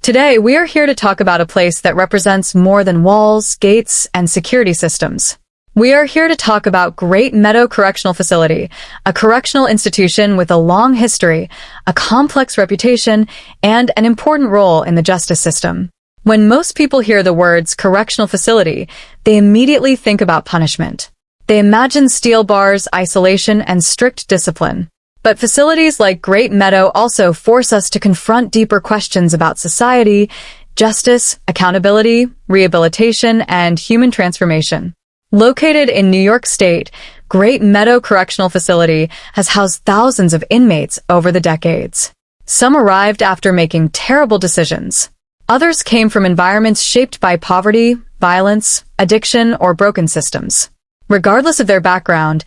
Today, we are here to talk about a place that represents more than walls, gates, and security systems. We are here to talk about Great Meadow Correctional Facility, a correctional institution with a long history, a complex reputation, and an important role in the justice system. When most people hear the words correctional facility, they immediately think about punishment. They imagine steel bars, isolation, and strict discipline. But facilities like Great Meadow also force us to confront deeper questions about society, justice, accountability, rehabilitation, and human transformation. Located in New York State, Great Meadow Correctional Facility has housed thousands of inmates over the decades. Some arrived after making terrible decisions. Others came from environments shaped by poverty, violence, addiction, or broken systems. Regardless of their background,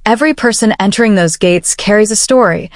every person entering those gates carries a story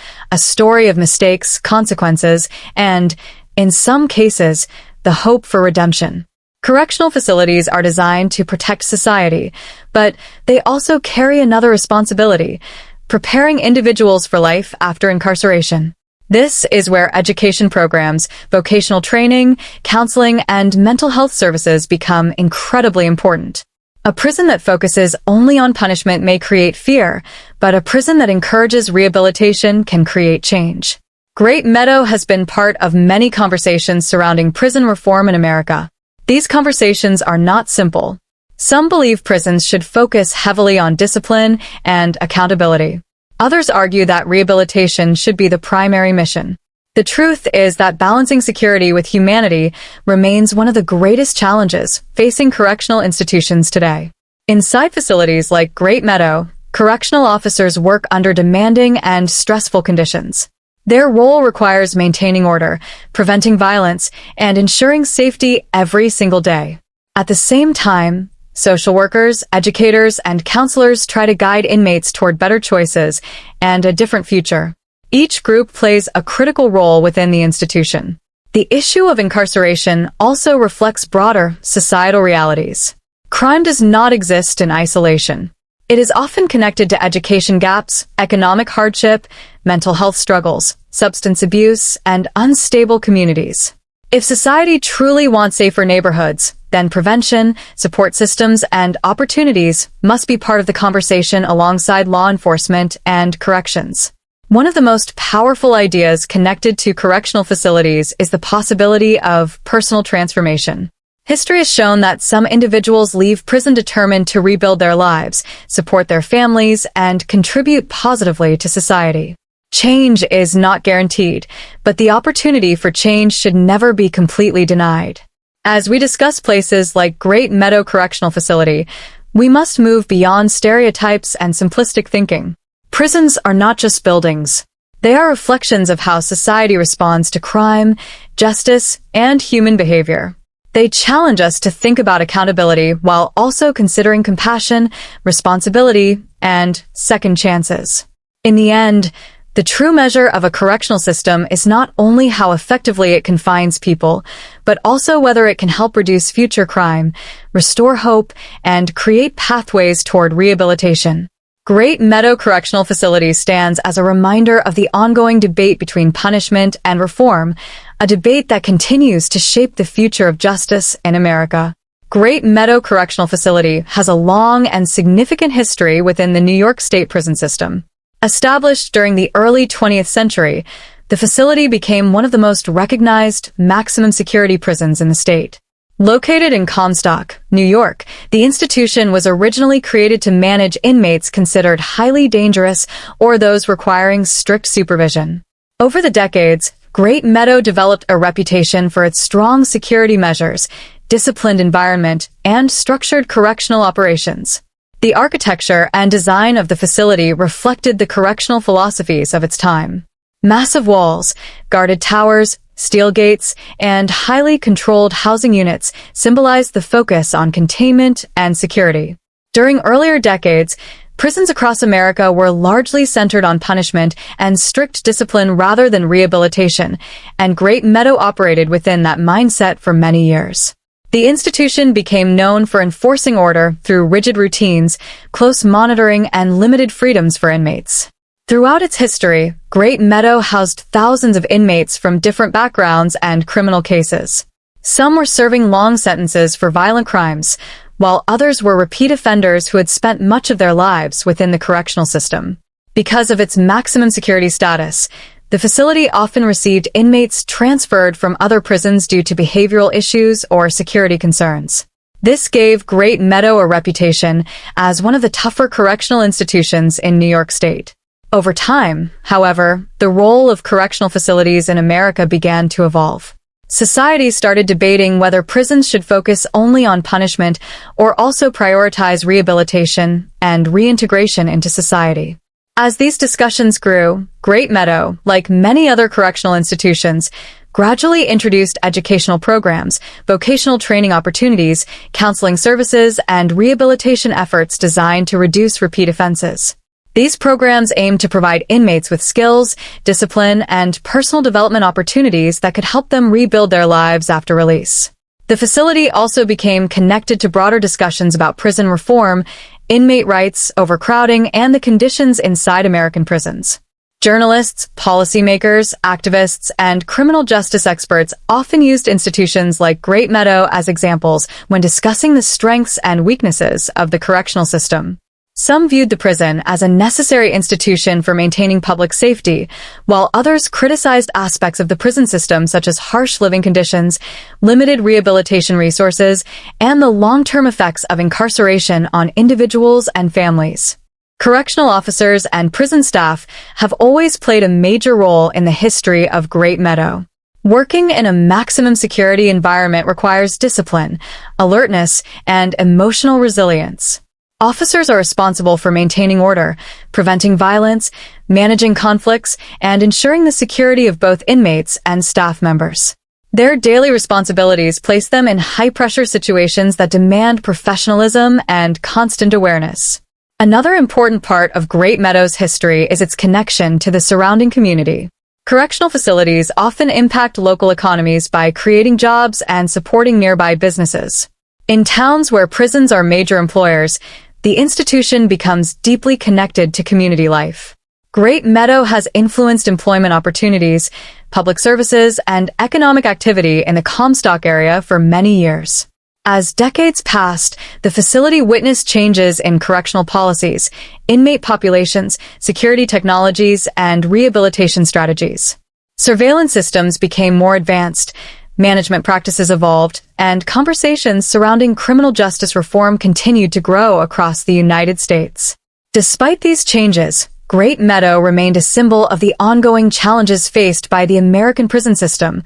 of mistakes, consequences, and, in some cases, the hope for redemption. Correctional facilities are designed to protect society, but they also carry another responsibility, preparing individuals for life after incarceration. This is where education programs, vocational training, counseling, and mental health services become incredibly important. A prison that focuses only on punishment may create fear, but a prison that encourages rehabilitation can create change. Great Meadow has been part of many conversations surrounding prison reform in America. These conversations are not simple. Some believe prisons should focus heavily on discipline and accountability. Others argue that rehabilitation should be the primary mission. The truth is that balancing security with humanity remains one of the greatest challenges facing correctional institutions today. Inside facilities like Great Meadow, correctional officers work under demanding and stressful conditions. Their role requires maintaining order, preventing violence, and ensuring safety every single day. At the same time, social workers, educators, and counselors try to guide inmates toward better choices and a different future. Each group plays a critical role within the institution. The issue of incarceration also reflects broader societal realities. Crime does not exist in isolation. It is often connected to education gaps, economic hardship, mental health struggles, substance abuse, and unstable communities. If society truly wants safer neighborhoods, then prevention, support systems, and opportunities must be part of the conversation alongside law enforcement and corrections. One of the most powerful ideas connected to correctional facilities is the possibility of personal transformation. History has shown that some individuals leave prison determined to rebuild their lives, support their families, and contribute positively to society. Change is not guaranteed, but the opportunity for change should never be completely denied. As we discuss places like Great Meadow Correctional Facility, we must move beyond stereotypes and simplistic thinking. Prisons are not just buildings. They are reflections of how society responds to crime, justice, and human behavior. They challenge us to think about accountability while also considering compassion, responsibility, and second chances. In the end, the true measure of a correctional system is not only how effectively it confines people, but also whether it can help reduce future crime, restore hope, and create pathways toward rehabilitation. Great Meadow Correctional Facility stands as a reminder of the ongoing debate between punishment and reform, a debate that continues to shape the future of justice in America. Great Meadow Correctional Facility has a long and significant history within the New York State prison system. Established during the early 20th century, the facility became one of the most recognized maximum security prisons in the state. Located in Comstock, New York, the institution was originally created to manage inmates considered highly dangerous or those requiring strict supervision. Over the decades, Great Meadow developed a reputation for its strong security measures, disciplined environment, and structured correctional operations. The architecture and design of the facility reflected the correctional philosophies of its time. Massive walls, guarded towers, steel gates, and highly controlled housing units symbolized the focus on containment and security. During earlier decades, prisons across America were largely centered on punishment and strict discipline rather than rehabilitation, and Great Meadow operated within that mindset for many years. The institution became known for enforcing order through rigid routines, close monitoring, and limited freedoms for inmates. Throughout its history, Great Meadow housed thousands of inmates from different backgrounds and criminal cases. Some were serving long sentences for violent crimes, while others were repeat offenders who had spent much of their lives within the correctional system. Because of its maximum security status, the facility often received inmates transferred from other prisons due to behavioral issues or security concerns. This gave Great Meadow a reputation as one of the tougher correctional institutions in New York State. Over time, however, the role of correctional facilities in America began to evolve. Society started debating whether prisons should focus only on punishment or also prioritize rehabilitation and reintegration into society. As these discussions grew, Great Meadow, like many other correctional institutions, gradually introduced educational programs, vocational training opportunities, counseling services, and rehabilitation efforts designed to reduce repeat offenses. These programs aim to provide inmates with skills, discipline, and personal development opportunities that could help them rebuild their lives after release. The facility also became connected to broader discussions about prison reform, inmate rights, overcrowding, and the conditions inside American prisons. Journalists, policymakers, activists, and criminal justice experts often used institutions like Great Meadow as examples when discussing the strengths and weaknesses of the correctional system. Some viewed the prison as a necessary institution for maintaining public safety, while others criticized aspects of the prison system such as harsh living conditions, limited rehabilitation resources, and the long-term effects of incarceration on individuals and families. Correctional officers and prison staff have always played a major role in the history of Great Meadow. Working in a maximum security environment requires discipline, alertness, and emotional resilience. Officers are responsible for maintaining order, preventing violence, managing conflicts, and ensuring the security of both inmates and staff members. Their daily responsibilities place them in high-pressure situations that demand professionalism and constant awareness. Another important part of Great Meadow's history is its connection to the surrounding community. Correctional facilities often impact local economies by creating jobs and supporting nearby businesses. In towns where prisons are major employers, the institution becomes deeply connected to community life. Great Meadow has influenced employment opportunities, public services, and economic activity in the Comstock area for many years. As decades passed, the facility witnessed changes in correctional policies, inmate populations, security technologies, and rehabilitation strategies. Surveillance systems became more advanced, management practices evolved, and conversations surrounding criminal justice reform continued to grow across the United States. Despite these changes, Great Meadow remained a symbol of the ongoing challenges faced by the American prison system,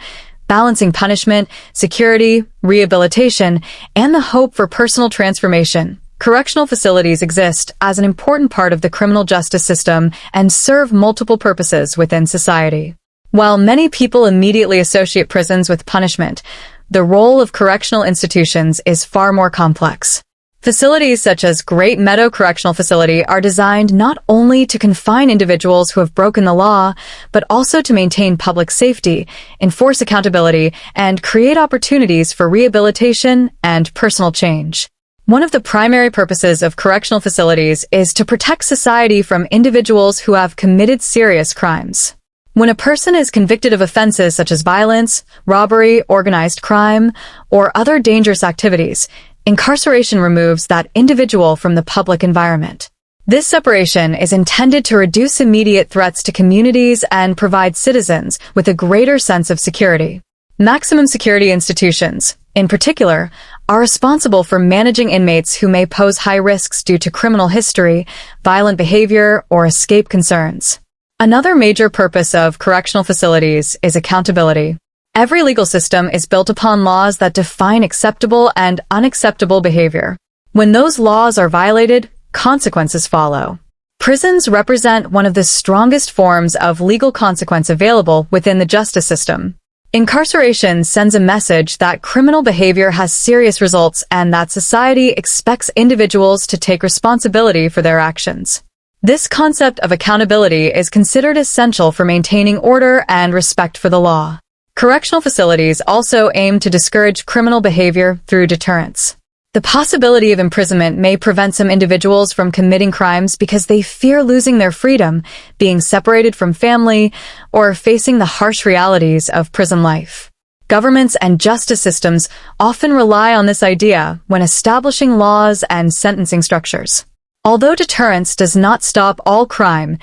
balancing punishment, security, rehabilitation, and the hope for personal transformation. Correctional facilities exist as an important part of the criminal justice system and serve multiple purposes within society. While many people immediately associate prisons with punishment, the role of correctional institutions is far more complex. Facilities such as Great Meadow Correctional Facility are designed not only to confine individuals who have broken the law, but also to maintain public safety, enforce accountability, and create opportunities for rehabilitation and personal change. One of the primary purposes of correctional facilities is to protect society from individuals who have committed serious crimes. When a person is convicted of offenses such as violence, robbery, organized crime, or other dangerous activities, incarceration removes that individual from the public environment. This separation is intended to reduce immediate threats to communities and provide citizens with a greater sense of security. Maximum security institutions, in particular, are responsible for managing inmates who may pose high risks due to criminal history, violent behavior, or escape concerns. Another major purpose of correctional facilities is accountability. Every legal system is built upon laws that define acceptable and unacceptable behavior. When those laws are violated, consequences follow. Prisons represent one of the strongest forms of legal consequence available within the justice system. Incarceration sends a message that criminal behavior has serious results and that society expects individuals to take responsibility for their actions. This concept of accountability is considered essential for maintaining order and respect for the law. Correctional facilities also aim to discourage criminal behavior through deterrence. The possibility of imprisonment may prevent some individuals from committing crimes because they fear losing their freedom, being separated from family, or facing the harsh realities of prison life. Governments and justice systems often rely on this idea when establishing laws and sentencing structures. Although deterrence does not stop all crime,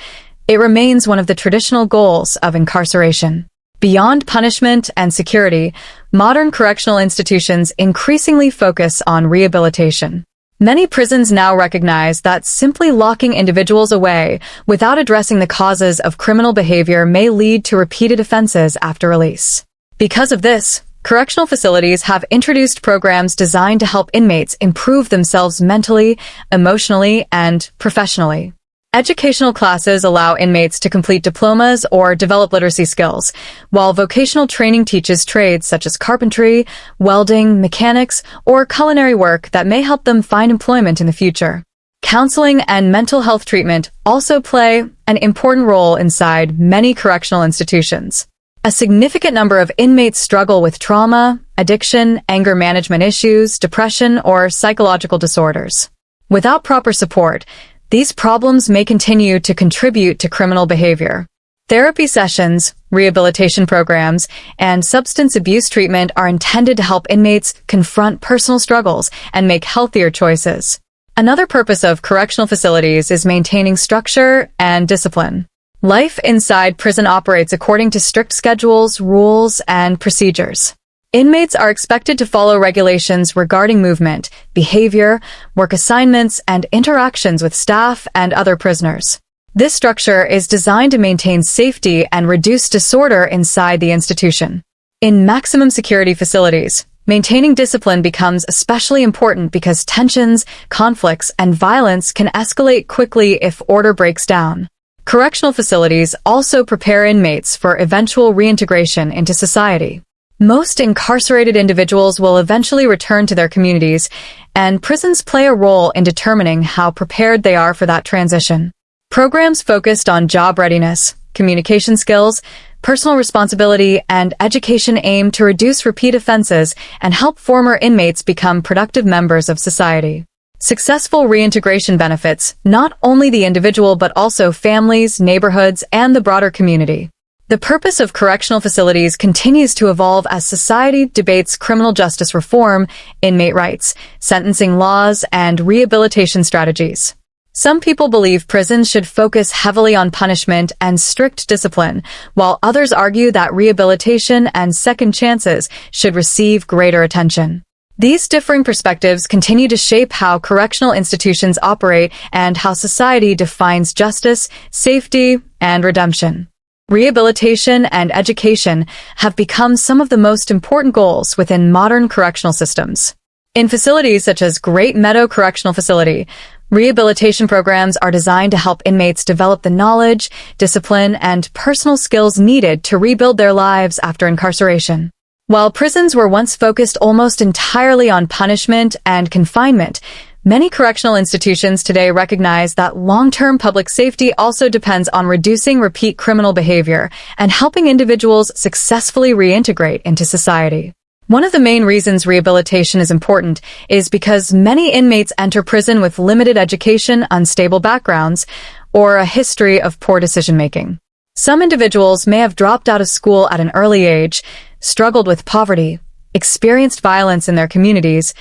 it remains one of the traditional goals of incarceration. Beyond punishment and security, modern correctional institutions increasingly focus on rehabilitation. Many prisons now recognize that simply locking individuals away without addressing the causes of criminal behavior may lead to repeated offenses after release. Because of this, correctional facilities have introduced programs designed to help inmates improve themselves mentally, emotionally, and professionally. Educational classes allow inmates to complete diplomas or develop literacy skills, while vocational training teaches trades such as carpentry, welding, mechanics, or culinary work that may help them find employment in the future. Counseling and mental health treatment also play an important role inside many correctional institutions. A significant number of inmates struggle with trauma, addiction, anger management issues, depression, or psychological disorders. Without proper support, these problems may continue to contribute to criminal behavior. Therapy sessions, rehabilitation programs, and substance abuse treatment are intended to help inmates confront personal struggles and make healthier choices. Another purpose of correctional facilities is maintaining structure and discipline. Life inside prison operates according to strict schedules, rules, and procedures. Inmates are expected to follow regulations regarding movement, behavior, work assignments, and interactions with staff and other prisoners. This structure is designed to maintain safety and reduce disorder inside the institution. In maximum security facilities, maintaining discipline becomes especially important because tensions, conflicts, and violence can escalate quickly if order breaks down. Correctional facilities also prepare inmates for eventual reintegration into society. Most incarcerated individuals will eventually return to their communities, and prisons play a role in determining how prepared they are for that transition. Programs focused on job readiness, communication skills, personal responsibility, and education aim to reduce repeat offenses and help former inmates become productive members of society. Successful reintegration benefits not only the individual but also families, neighborhoods, and the broader community. The purpose of correctional facilities continues to evolve as society debates criminal justice reform, inmate rights, sentencing laws, and rehabilitation strategies. Some people believe prisons should focus heavily on punishment and strict discipline, while others argue that rehabilitation and second chances should receive greater attention. These differing perspectives continue to shape how correctional institutions operate and how society defines justice, safety, and redemption. Rehabilitation and education have become some of the most important goals within modern correctional systems. In facilities such as Great Meadow Correctional Facility, rehabilitation programs are designed to help inmates develop the knowledge, discipline, and personal skills needed to rebuild their lives after incarceration. While prisons were once focused almost entirely on punishment and confinement, many correctional institutions today recognize that long-term public safety also depends on reducing repeat criminal behavior and helping individuals successfully reintegrate into society. One of the main reasons rehabilitation is important is because many inmates enter prison with limited education, unstable backgrounds, or a history of poor decision-making. Some individuals may have dropped out of school at an early age, struggled with poverty, experienced violence in their communities,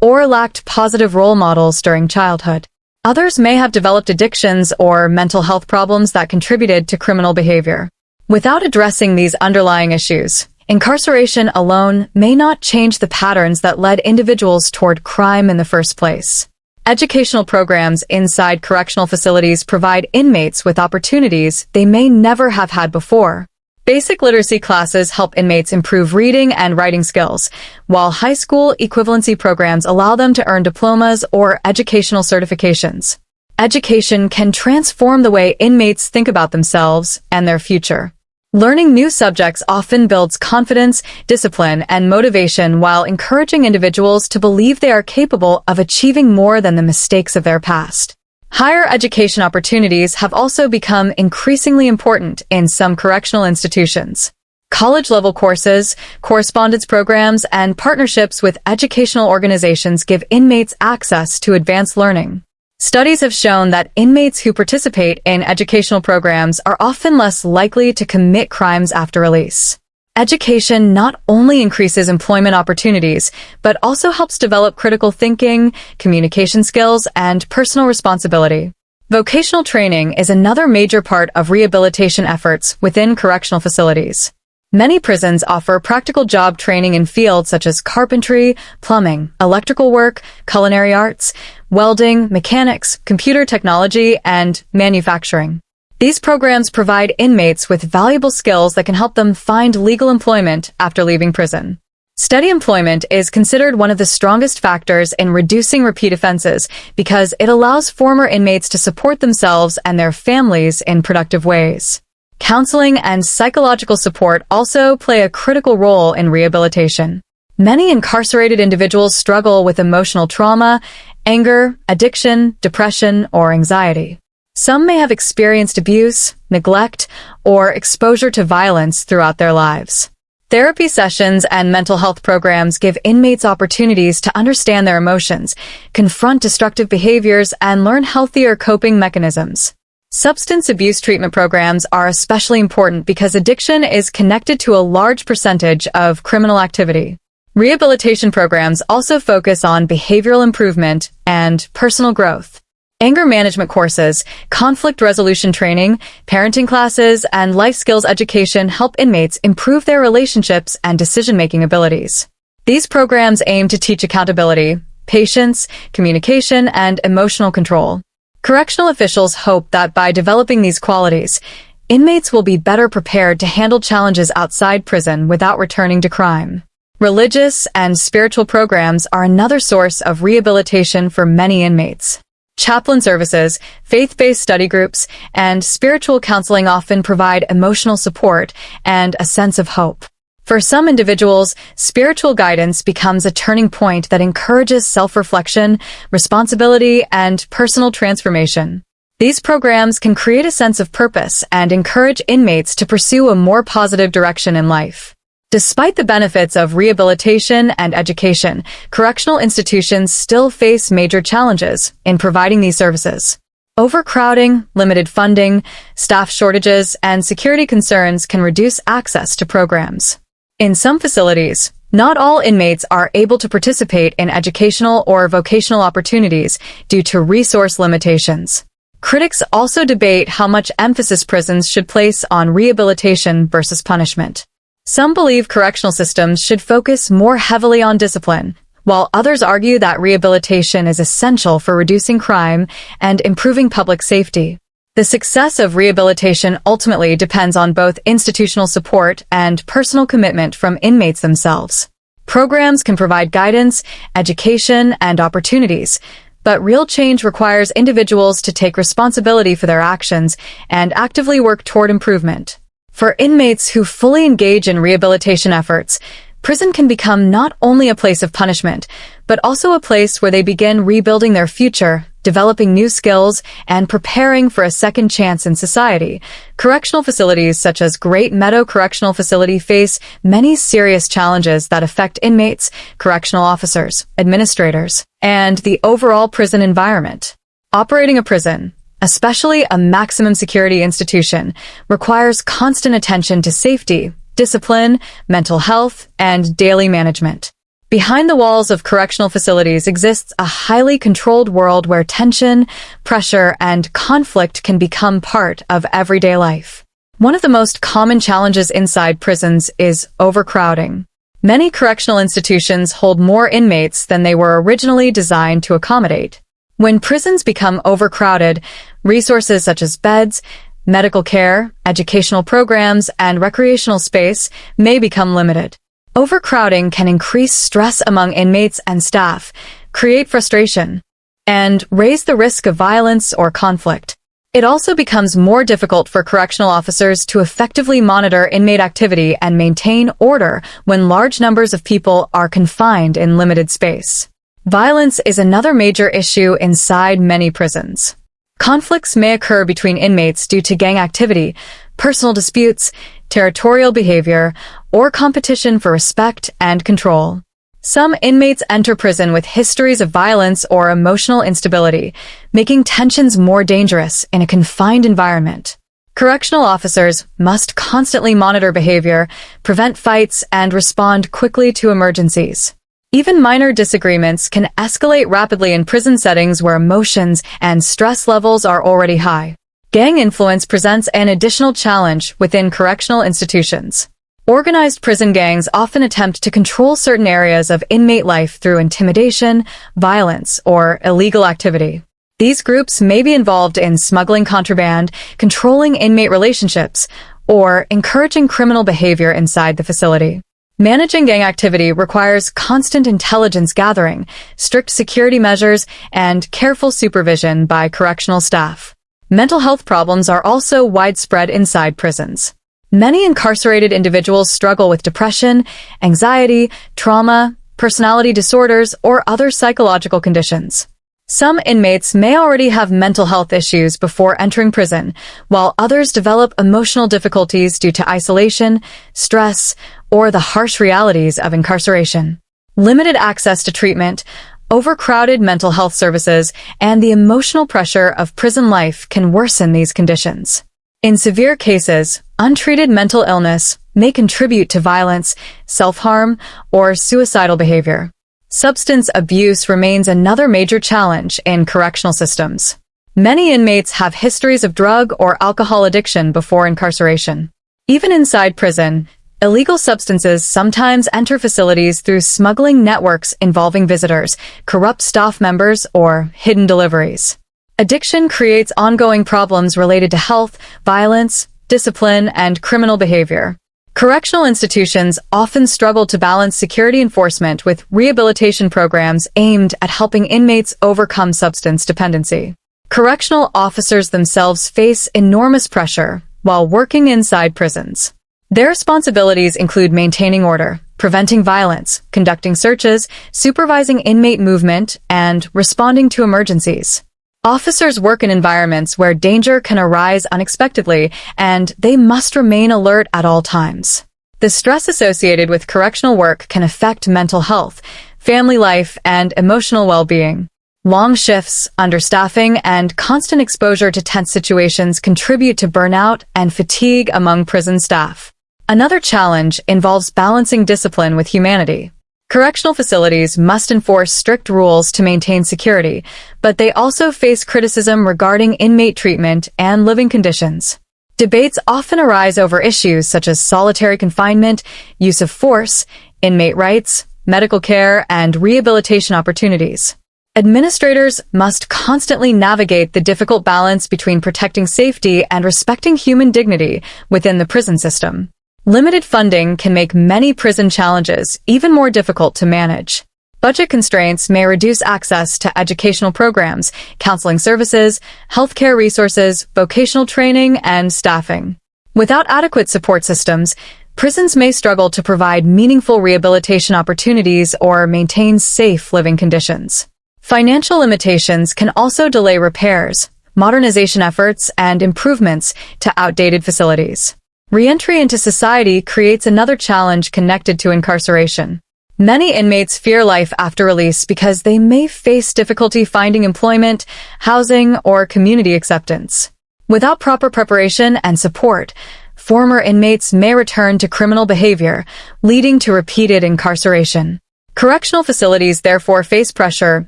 or lacked positive role models during childhood. Others may have developed addictions or mental health problems that contributed to criminal behavior. Without addressing these underlying issues, incarceration alone may not change the patterns that led individuals toward crime in the first place. Educational programs inside correctional facilities provide inmates with opportunities they may never have had before. Basic literacy classes help inmates improve reading and writing skills, while high school equivalency programs allow them to earn diplomas or educational certifications. Education can transform the way inmates think about themselves and their future. Learning new subjects often builds confidence, discipline, and motivation while encouraging individuals to believe they are capable of achieving more than the mistakes of their past. Higher education opportunities have also become increasingly important in some correctional institutions. College-level courses, correspondence programs, and partnerships with educational organizations give inmates access to advanced learning. Studies have shown that inmates who participate in educational programs are often less likely to commit crimes after release. Education not only increases employment opportunities, but also helps develop critical thinking, communication skills, and personal responsibility. Vocational training is another major part of rehabilitation efforts within correctional facilities. Many prisons offer practical job training in fields such as carpentry, plumbing, electrical work, culinary arts, welding, mechanics, computer technology, and manufacturing. These programs provide inmates with valuable skills that can help them find legal employment after leaving prison. Steady employment is considered one of the strongest factors in reducing repeat offenses because it allows former inmates to support themselves and their families in productive ways. Counseling and psychological support also play a critical role in rehabilitation. Many incarcerated individuals struggle with emotional trauma, anger, addiction, depression, or anxiety. Some may have experienced abuse, neglect, or exposure to violence throughout their lives. Therapy sessions and mental health programs give inmates opportunities to understand their emotions, confront destructive behaviors, and learn healthier coping mechanisms. Substance abuse treatment programs are especially important because addiction is connected to a large percentage of criminal activity. Rehabilitation programs also focus on behavioral improvement and personal growth. Anger management courses, conflict resolution training, parenting classes, and life skills education help inmates improve their relationships and decision-making abilities. These programs aim to teach accountability, patience, communication, and emotional control. Correctional officials hope that by developing these qualities, inmates will be better prepared to handle challenges outside prison without returning to crime. Religious and spiritual programs are another source of rehabilitation for many inmates. Chaplain services, faith-based study groups, and spiritual counseling often provide emotional support and a sense of hope. For some individuals, spiritual guidance becomes a turning point that encourages self-reflection, responsibility, and personal transformation. These programs can create a sense of purpose and encourage inmates to pursue a more positive direction in life. Despite the benefits of rehabilitation and education, correctional institutions still face major challenges in providing these services. Overcrowding, limited funding, staff shortages, and security concerns can reduce access to programs. In some facilities, not all inmates are able to participate in educational or vocational opportunities due to resource limitations. Critics also debate how much emphasis prisons should place on rehabilitation versus punishment. Some believe correctional systems should focus more heavily on discipline, while others argue that rehabilitation is essential for reducing crime and improving public safety. The success of rehabilitation ultimately depends on both institutional support and personal commitment from inmates themselves. Programs can provide guidance, education, and opportunities, but real change requires individuals to take responsibility for their actions and actively work toward improvement. For inmates who fully engage in rehabilitation efforts, prison can become not only a place of punishment, but also a place where they begin rebuilding their future, developing new skills, and preparing for a second chance in society. Correctional facilities such as Great Meadow Correctional Facility face many serious challenges that affect inmates, correctional officers, administrators, and the overall prison environment. Operating a prison, especially a maximum security institution, requires constant attention to safety, discipline, mental health, and daily management. Behind the walls of correctional facilities exists a highly controlled world where tension, pressure, and conflict can become part of everyday life. One of the most common challenges inside prisons is overcrowding. Many correctional institutions hold more inmates than they were originally designed to accommodate. When prisons become overcrowded, resources such as beds, medical care, educational programs, and recreational space may become limited. Overcrowding can increase stress among inmates and staff, create frustration, and raise the risk of violence or conflict. It also becomes more difficult for correctional officers to effectively monitor inmate activity and maintain order when large numbers of people are confined in limited space. Violence is another major issue inside many prisons. Conflicts may occur between inmates due to gang activity, personal disputes, territorial behavior, or competition for respect and control. Some inmates enter prison with histories of violence or emotional instability, making tensions more dangerous in a confined environment. Correctional officers must constantly monitor behavior, prevent fights, and respond quickly to emergencies. Even minor disagreements can escalate rapidly in prison settings where emotions and stress levels are already high. Gang influence presents an additional challenge within correctional institutions. Organized prison gangs often attempt to control certain areas of inmate life through intimidation, violence, or illegal activity. These groups may be involved in smuggling contraband, controlling inmate relationships, or encouraging criminal behavior inside the facility. Managing gang activity requires constant intelligence gathering, strict security measures, and careful supervision by correctional staff. Mental health problems are also widespread inside prisons. Many incarcerated individuals struggle with depression, anxiety, trauma, personality disorders, or other psychological conditions. Some inmates may already have mental health issues before entering prison, while others develop emotional difficulties due to isolation, stress, or the harsh realities of incarceration. Limited access to treatment, overcrowded mental health services, and the emotional pressure of prison life can worsen these conditions. In severe cases, untreated mental illness may contribute to violence, self-harm, or suicidal behavior. Substance abuse remains another major challenge in correctional systems. Many inmates have histories of drug or alcohol addiction before incarceration. Even inside prison, illegal substances sometimes enter facilities through smuggling networks involving visitors, corrupt staff members, or hidden deliveries. Addiction creates ongoing problems related to health, violence, discipline, and criminal behavior. Correctional institutions often struggle to balance security enforcement with rehabilitation programs aimed at helping inmates overcome substance dependency. Correctional officers themselves face enormous pressure while working inside prisons. Their responsibilities include maintaining order, preventing violence, conducting searches, supervising inmate movement, and responding to emergencies. Officers work in environments where danger can arise unexpectedly, and they must remain alert at all times. The stress associated with correctional work can affect mental health, family life, and emotional well-being. Long shifts, understaffing, and constant exposure to tense situations contribute to burnout and fatigue among prison staff. Another challenge involves balancing discipline with humanity. Correctional facilities must enforce strict rules to maintain security, but they also face criticism regarding inmate treatment and living conditions. Debates often arise over issues such as solitary confinement, use of force, inmate rights, medical care, and rehabilitation opportunities. Administrators must constantly navigate the difficult balance between protecting safety and respecting human dignity within the prison system. Limited funding can make many prison challenges even more difficult to manage. Budget constraints may reduce access to educational programs, counseling services, healthcare resources, vocational training, and staffing. Without adequate support systems, prisons may struggle to provide meaningful rehabilitation opportunities or maintain safe living conditions. Financial limitations can also delay repairs, modernization efforts, and improvements to outdated facilities. Re-entry into society creates another challenge connected to incarceration. Many inmates fear life after release because they may face difficulty finding employment, housing, or community acceptance. Without proper preparation and support, former inmates may return to criminal behavior, leading to repeated incarceration. Correctional facilities therefore face pressure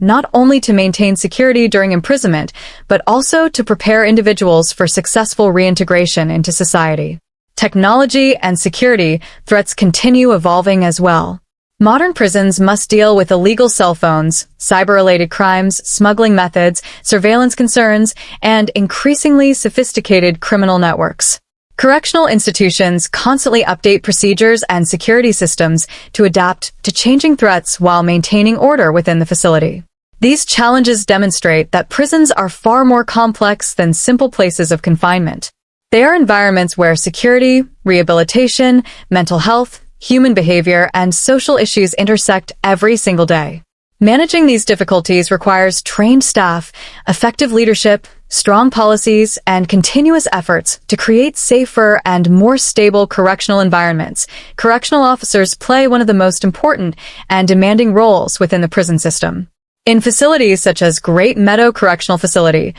not only to maintain security during imprisonment, but also to prepare individuals for successful reintegration into society. Technology and security threats continue evolving as well. Modern prisons must deal with illegal cell phones, cyber-related crimes, smuggling methods, surveillance concerns, and increasingly sophisticated criminal networks. Correctional institutions constantly update procedures and security systems to adapt to changing threats while maintaining order within the facility. These challenges demonstrate that prisons are far more complex than simple places of confinement. They are environments where security, rehabilitation, mental health, human behavior, and social issues intersect every single day. Managing these difficulties requires trained staff, effective leadership, strong policies, and continuous efforts to create safer and more stable correctional environments, correctional officers play one of the most important and demanding roles within the prison system. In facilities such as Great Meadow Correctional Facility,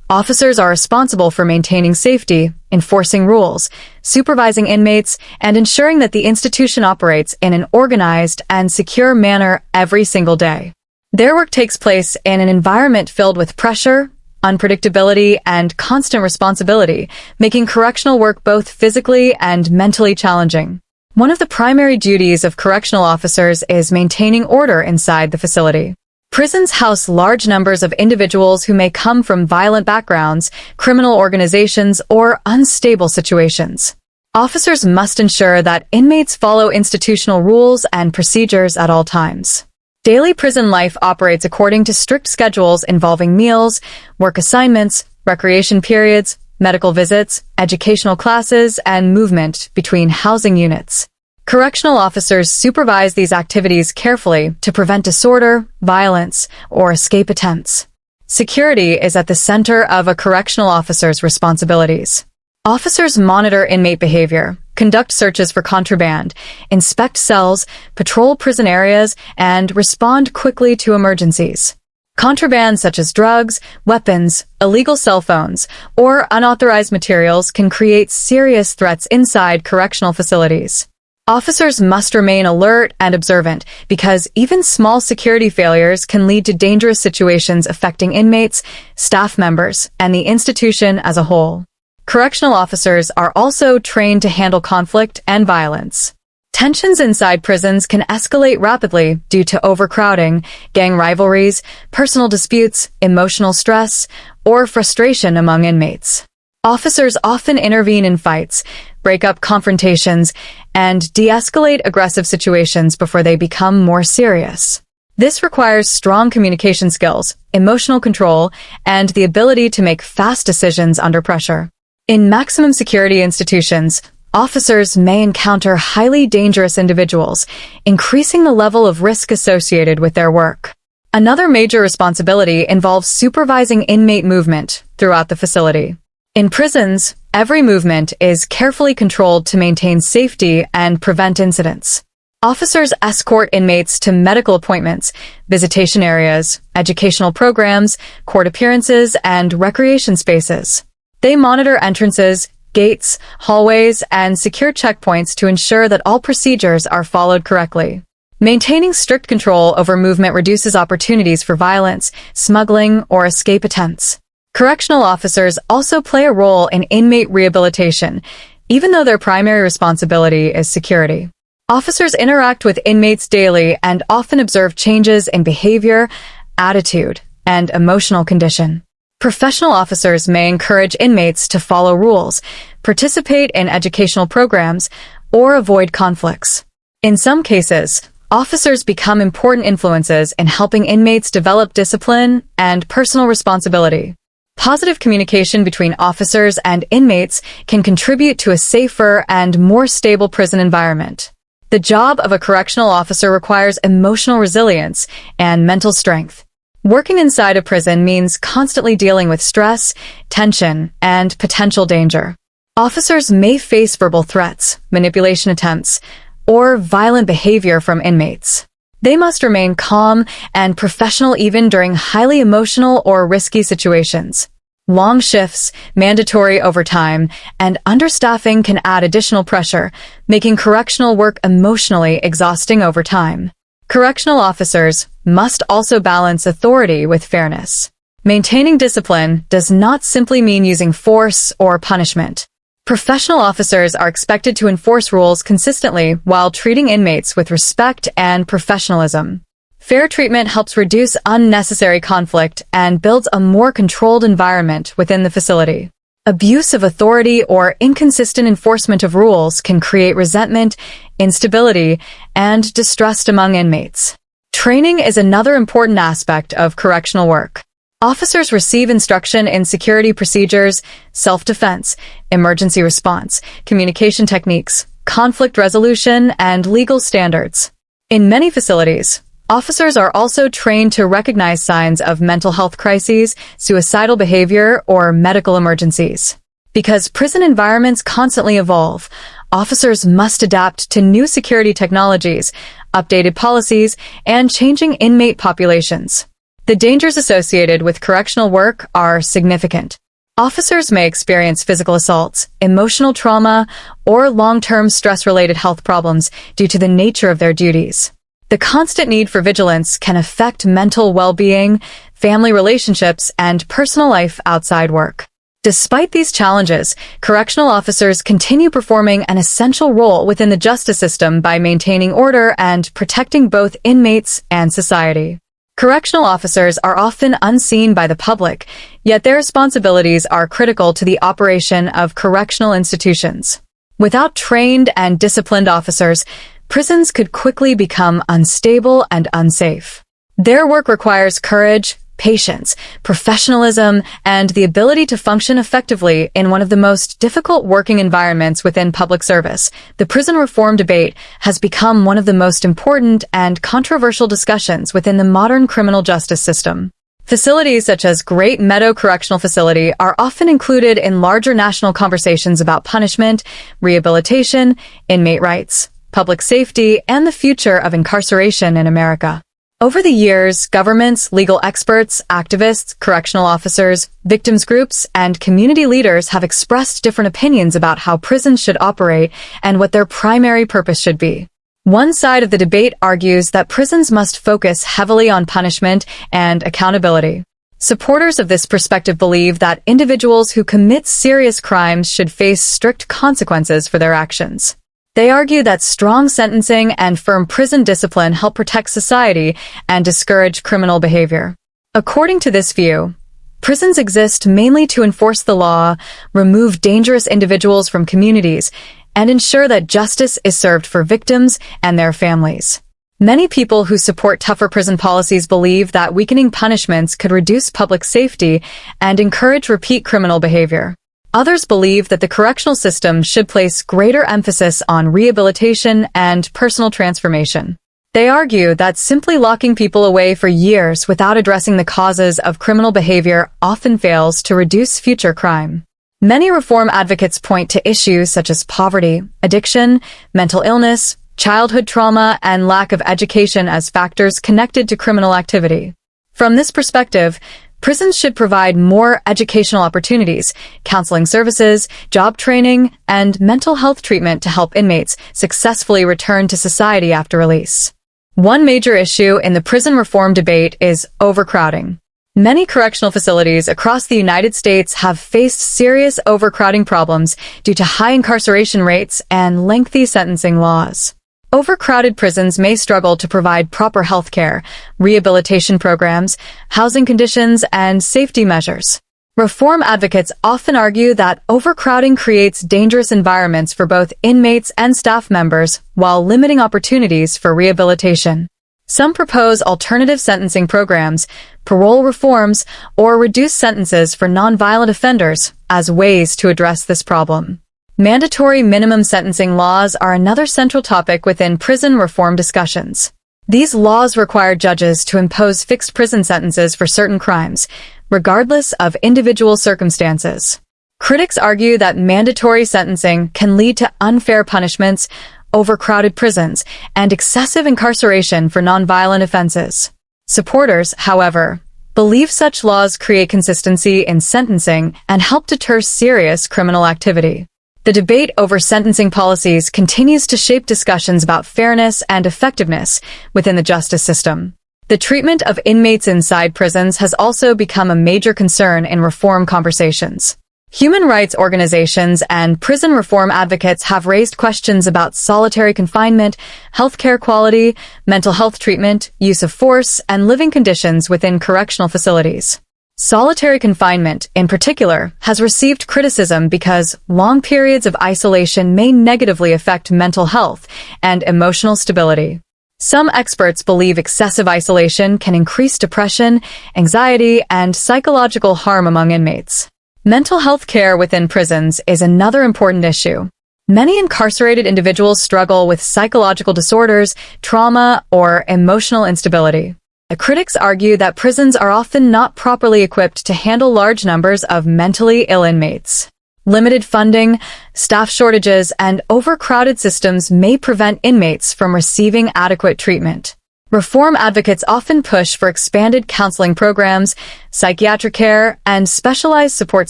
officers are responsible for maintaining safety, enforcing rules, supervising inmates, and ensuring that the institution operates in an organized and secure manner every single day. Their work takes place in an environment filled with pressure, unpredictability, and constant responsibility, making correctional work both physically and mentally challenging. One of the primary duties of correctional officers is maintaining order inside the facility. Prisons house large numbers of individuals who may come from violent backgrounds, criminal organizations, or unstable situations. Officers must ensure that inmates follow institutional rules and procedures at all times. Daily prison life operates according to strict schedules involving meals, work assignments, recreation periods, medical visits, educational classes, and movement between housing units. Correctional officers supervise these activities carefully to prevent disorder, violence, or escape attempts. Security is at the center of a correctional officer's responsibilities. Officers monitor inmate behavior, conduct searches for contraband, inspect cells, patrol prison areas, and respond quickly to emergencies. Contraband such as drugs, weapons, illegal cell phones, or unauthorized materials can create serious threats inside correctional facilities. Officers must remain alert and observant because even small security failures can lead to dangerous situations affecting inmates, staff members, and the institution as a whole. Correctional officers are also trained to handle conflict and violence. Tensions inside prisons can escalate rapidly due to overcrowding, gang rivalries, personal disputes, emotional stress, or frustration among inmates. Officers often intervene in fights, break up confrontations, and de-escalate aggressive situations before they become more serious. This requires strong communication skills, emotional control, and the ability to make fast decisions under pressure. In maximum security institutions, officers may encounter highly dangerous individuals, increasing the level of risk associated with their work. Another major responsibility involves supervising inmate movement throughout the facility. In prisons, every movement is carefully controlled to maintain safety and prevent incidents. Officers escort inmates to medical appointments, visitation areas, educational programs, court appearances, and recreation spaces. They monitor entrances, gates, hallways, and secure checkpoints to ensure that all procedures are followed correctly. Maintaining strict control over movement reduces opportunities for violence, smuggling, or escape attempts. Correctional officers also play a role in inmate rehabilitation, even though their primary responsibility is security. Officers interact with inmates daily and often observe changes in behavior, attitude, and emotional condition. Professional officers may encourage inmates to follow rules, participate in educational programs, or avoid conflicts. In some cases, officers become important influences in helping inmates develop discipline and personal responsibility. Positive communication between officers and inmates can contribute to a safer and more stable prison environment. The job of a correctional officer requires emotional resilience and mental strength. Working inside a prison means constantly dealing with stress, tension, and potential danger. Officers may face verbal threats, manipulation attempts, or violent behavior from inmates. They must remain calm and professional even during highly emotional or risky situations. Long shifts, mandatory overtime, and understaffing can add additional pressure, making correctional work emotionally exhausting over time. Correctional officers must also balance authority with fairness. Maintaining discipline does not simply mean using force or punishment. Professional officers are expected to enforce rules consistently while treating inmates with respect and professionalism. Fair treatment helps reduce unnecessary conflict and builds a more controlled environment within the facility. Abuse of authority or inconsistent enforcement of rules can create resentment, instability, and distrust among inmates. Training is another important aspect of correctional work. Officers receive instruction in security procedures, self-defense, emergency response, communication techniques, conflict resolution, and legal standards. In many facilities, Officers are also trained to recognize signs of mental health crises, suicidal behavior, or medical emergencies. Because prison environments constantly evolve, officers must adapt to new security technologies, updated policies, and changing inmate populations. The dangers associated with correctional work are significant. Officers may experience physical assaults, emotional trauma, or long-term stress-related health problems due to the nature of their duties. The constant need for vigilance can affect mental well-being, family relationships, and personal life outside work. Despite these challenges, correctional officers continue performing an essential role within the justice system by maintaining order and protecting both inmates and society. Correctional officers are often unseen by the public, yet their responsibilities are critical to the operation of correctional institutions. Without trained and disciplined officers, prisons could quickly become unstable and unsafe. Their work requires courage, patience, professionalism, and the ability to function effectively in one of the most difficult working environments within public service. The prison reform debate has become one of the most important and controversial discussions within the modern criminal justice system. Facilities such as Great Meadow Correctional Facility are often included in larger national conversations about punishment, rehabilitation, inmate rights, public safety, and the future of incarceration in America. Over the years, governments, legal experts, activists, correctional officers, victims groups, and community leaders have expressed different opinions about how prisons should operate and what their primary purpose should be. One side of the debate argues that prisons must focus heavily on punishment and accountability. Supporters of this perspective believe that individuals who commit serious crimes should face strict consequences for their actions. They argue that strong sentencing and firm prison discipline help protect society and discourage criminal behavior. According to this view, prisons exist mainly to enforce the law, remove dangerous individuals from communities, and ensure that justice is served for victims and their families. Many people who support tougher prison policies believe that weakening punishments could reduce public safety and encourage repeat criminal behavior. Others believe that the correctional system should place greater emphasis on rehabilitation and personal transformation. They argue that simply locking people away for years without addressing the causes of criminal behavior often fails to reduce future crime. Many reform advocates point to issues such as poverty, addiction, mental illness, childhood trauma, and lack of education as factors connected to criminal activity. From this perspective, prisons should provide more educational opportunities, counseling services, job training, and mental health treatment to help inmates successfully return to society after release. One major issue in the prison reform debate is overcrowding. Many correctional facilities across the United States have faced serious overcrowding problems due to high incarceration rates and lengthy sentencing laws. Overcrowded prisons may struggle to provide proper health care, rehabilitation programs, housing conditions, and safety measures. Reform advocates often argue that overcrowding creates dangerous environments for both inmates and staff members while limiting opportunities for rehabilitation. Some propose alternative sentencing programs, parole reforms, or reduced sentences for nonviolent offenders as ways to address this problem. Mandatory minimum sentencing laws are another central topic within prison reform discussions. These laws require judges to impose fixed prison sentences for certain crimes, regardless of individual circumstances. Critics argue that mandatory sentencing can lead to unfair punishments, overcrowded prisons, and excessive incarceration for nonviolent offenses. Supporters, however, believe such laws create consistency in sentencing and help deter serious criminal activity. The debate over sentencing policies continues to shape discussions about fairness and effectiveness within the justice system. The treatment of inmates inside prisons has also become a major concern in reform conversations. Human rights organizations and prison reform advocates have raised questions about solitary confinement, healthcare quality, mental health treatment, use of force, and living conditions within correctional facilities. Solitary confinement, in particular, has received criticism because long periods of isolation may negatively affect mental health and emotional stability. Some experts believe excessive isolation can increase depression, anxiety, and psychological harm among inmates. Mental health care within prisons is another important issue. Many incarcerated individuals struggle with psychological disorders, trauma, or emotional instability. Critics argue that prisons are often not properly equipped to handle large numbers of mentally ill inmates. Limited funding, staff shortages, and overcrowded systems may prevent inmates from receiving adequate treatment. Reform advocates often push for expanded counseling programs, psychiatric care, and specialized support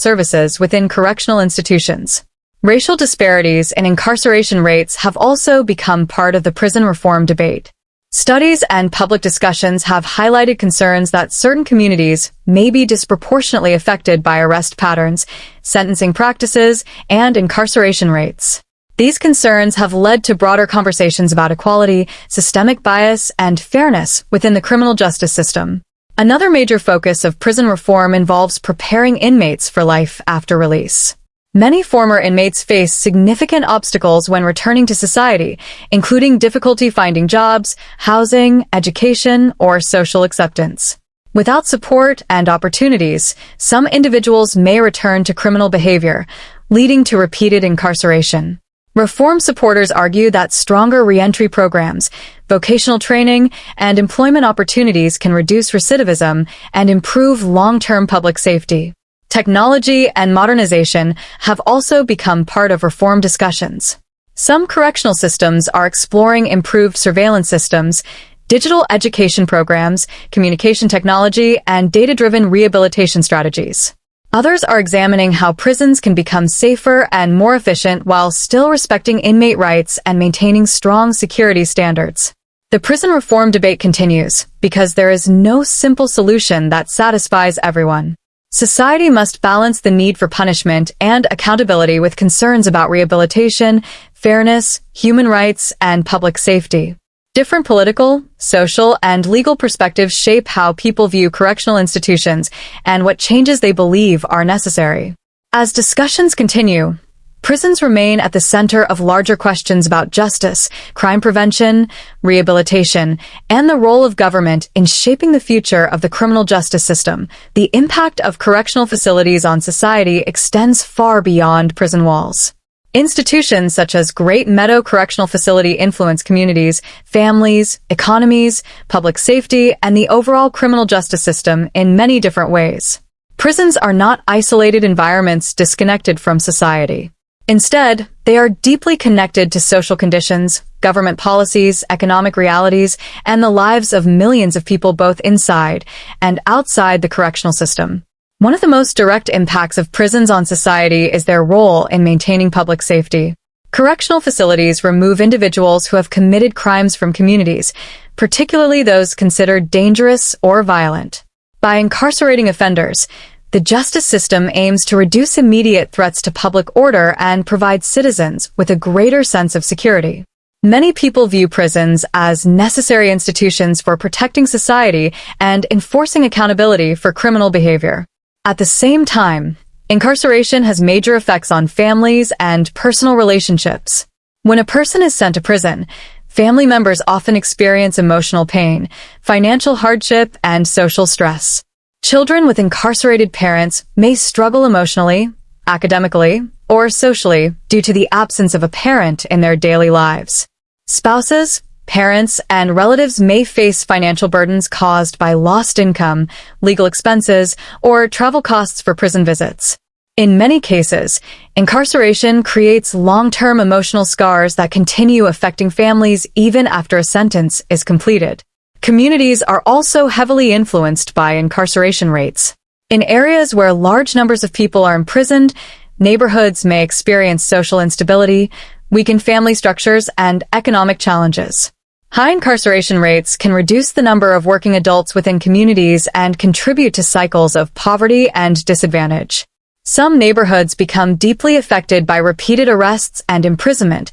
services within correctional institutions. Racial disparities in incarceration rates have also become part of the prison reform debate. Studies and public discussions have highlighted concerns that certain communities may be disproportionately affected by arrest patterns, sentencing practices, and incarceration rates. These concerns have led to broader conversations about equality, systemic bias, and fairness within the criminal justice system. Another major focus of prison reform involves preparing inmates for life after release. Many former inmates face significant obstacles when returning to society, including difficulty finding jobs, housing, education, or social acceptance. Without support and opportunities, some individuals may return to criminal behavior, leading to repeated incarceration. Reform supporters argue that stronger reentry programs, vocational training, and employment opportunities can reduce recidivism and improve long-term public safety. Technology and modernization have also become part of reform discussions. Some correctional systems are exploring improved surveillance systems, digital education programs, communication technology, and data-driven rehabilitation strategies. Others are examining how prisons can become safer and more efficient while still respecting inmate rights and maintaining strong security standards. The prison reform debate continues because there is no simple solution that satisfies everyone. Society must balance the need for punishment and accountability with concerns about rehabilitation, fairness, human rights, and public safety. Different political, social, and legal perspectives shape how people view correctional institutions and what changes they believe are necessary. As discussions continue, prisons remain at the center of larger questions about justice, crime prevention, rehabilitation, and the role of government in shaping the future of the criminal justice system. The impact of correctional facilities on society extends far beyond prison walls. Institutions such as Great Meadow Correctional Facility influence communities, families, economies, public safety, and the overall criminal justice system in many different ways. Prisons are not isolated environments disconnected from society. Instead, they are deeply connected to social conditions, government policies, economic realities, and the lives of millions of people both inside and outside the correctional system. One of the most direct impacts of prisons on society is their role in maintaining public safety. Correctional facilities remove individuals who have committed crimes from communities, particularly those considered dangerous or violent. By incarcerating offenders, the justice system aims to reduce immediate threats to public order and provide citizens with a greater sense of security. Many people view prisons as necessary institutions for protecting society and enforcing accountability for criminal behavior. At the same time, incarceration has major effects on families and personal relationships. When a person is sent to prison, family members often experience emotional pain, financial hardship, and social stress. Children with incarcerated parents may struggle emotionally, academically, or socially due to the absence of a parent in their daily lives. Spouses, parents, and relatives may face financial burdens caused by lost income, legal expenses, or travel costs for prison visits. In many cases, incarceration creates long-term emotional scars that continue affecting families even after a sentence is completed. Communities are also heavily influenced by incarceration rates. In areas where large numbers of people are imprisoned, neighborhoods may experience social instability, weakened family structures, and economic challenges. High incarceration rates can reduce the number of working adults within communities and contribute to cycles of poverty and disadvantage. Some neighborhoods become deeply affected by repeated arrests and imprisonment,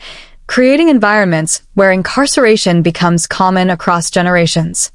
creating environments where incarceration becomes common across generations.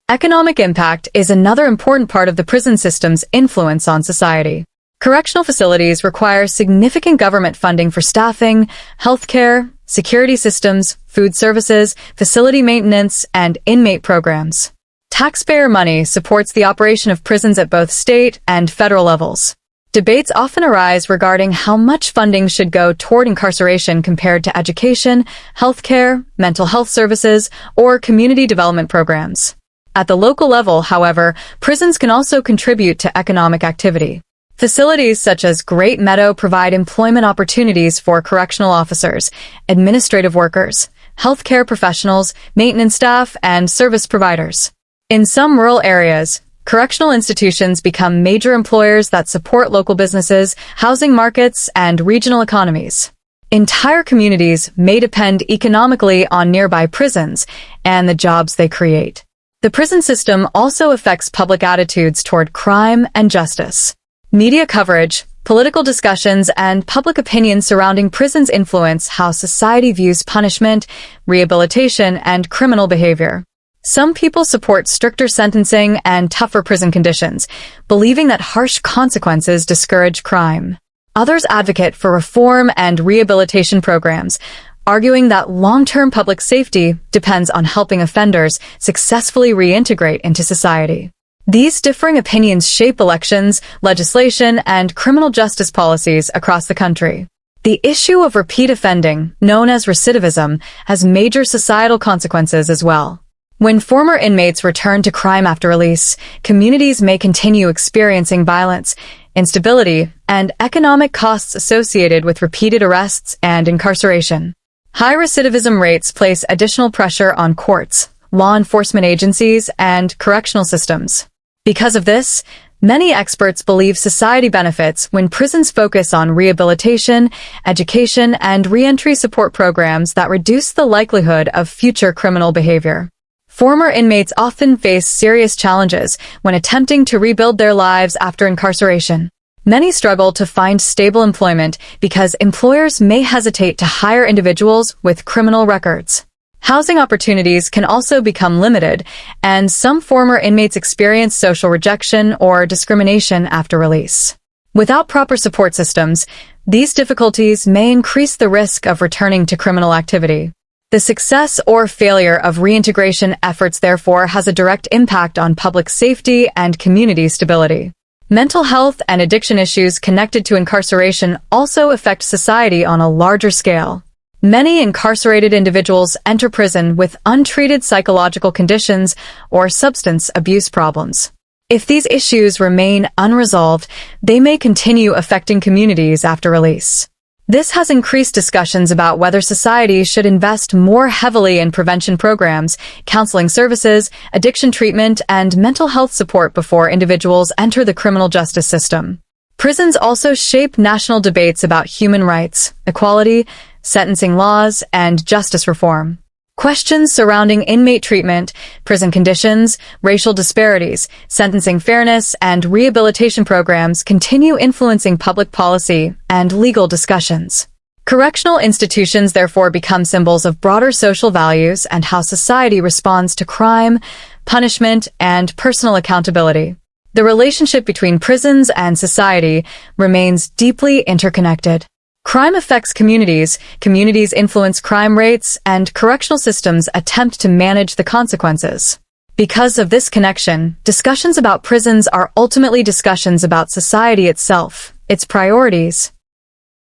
Economic impact is another important part of the prison system's influence on society. Correctional facilities require significant government funding for staffing, healthcare, security systems, food services, facility maintenance, and inmate programs. Taxpayer money supports the operation of prisons at both state and federal levels. Debates often arise regarding how much funding should go toward incarceration compared to education, healthcare, mental health services, or community development programs. At the local level, however, prisons can also contribute to economic activity. Facilities such as Great Meadow provide employment opportunities for correctional officers, administrative workers, healthcare professionals, maintenance staff, and service providers. In some rural areas, correctional institutions become major employers that support local businesses, housing markets, and regional economies. Entire communities may depend economically on nearby prisons and the jobs they create. The prison system also affects public attitudes toward crime and justice. Media coverage, political discussions, and public opinion surrounding prisons influence how society views punishment, rehabilitation, and criminal behavior. Some people support stricter sentencing and tougher prison conditions, believing that harsh consequences discourage crime. Others advocate for reform and rehabilitation programs, arguing that long-term public safety depends on helping offenders successfully reintegrate into society. These differing opinions shape elections, legislation, and criminal justice policies across the country. The issue of repeat offending, known as recidivism, has major societal consequences as well. When former inmates return to crime after release, communities may continue experiencing violence, instability, and economic costs associated with repeated arrests and incarceration. High recidivism rates place additional pressure on courts, law enforcement agencies, and correctional systems. Because of this, many experts believe society benefits when prisons focus on rehabilitation, education, and reentry support programs that reduce the likelihood of future criminal behavior. Former inmates often face serious challenges when attempting to rebuild their lives after incarceration. Many struggle to find stable employment because employers may hesitate to hire individuals with criminal records. Housing opportunities can also become limited, and some former inmates experience social rejection or discrimination after release. Without proper support systems, these difficulties may increase the risk of returning to criminal activity. The success or failure of reintegration efforts, therefore, has a direct impact on public safety and community stability. Mental health and addiction issues connected to incarceration also affect society on a larger scale. Many incarcerated individuals enter prison with untreated psychological conditions or substance abuse problems. If these issues remain unresolved, they may continue affecting communities after release. This has increased discussions about whether society should invest more heavily in prevention programs, counseling services, addiction treatment, and mental health support before individuals enter the criminal justice system. Prisons also shape national debates about human rights, equality, sentencing laws, and justice reform. Questions surrounding inmate treatment, prison conditions, racial disparities, sentencing fairness, and rehabilitation programs continue influencing public policy and legal discussions. Correctional institutions therefore become symbols of broader social values and how society responds to crime, punishment, and personal accountability. The relationship between prisons and society remains deeply interconnected. Crime affects communities, communities influence crime rates, and correctional systems attempt to manage the consequences. Because of this connection, discussions about prisons are ultimately discussions about society itself, its priorities,